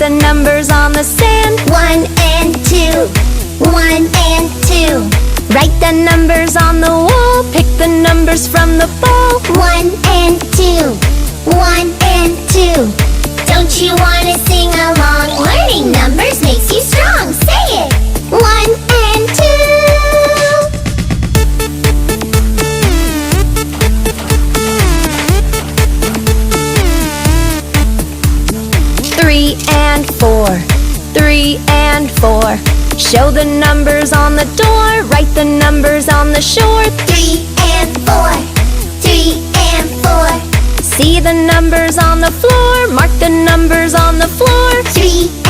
the numbers on the sand. 1 and 2, 1 and 2. Write the numbers on the wall. Pick the numbers from the ball. 1 and 2, 1 and 2. Don't you wanna sing along? Learning numbers makes you strong. Say it! 1 and 2. 3 and 4, 3 and 4. Show the numbers on the door. Write the numbers on the shore. 3 and 4, 3 and 4. See the numbers on the floor. Mark the numbers on the floor. 3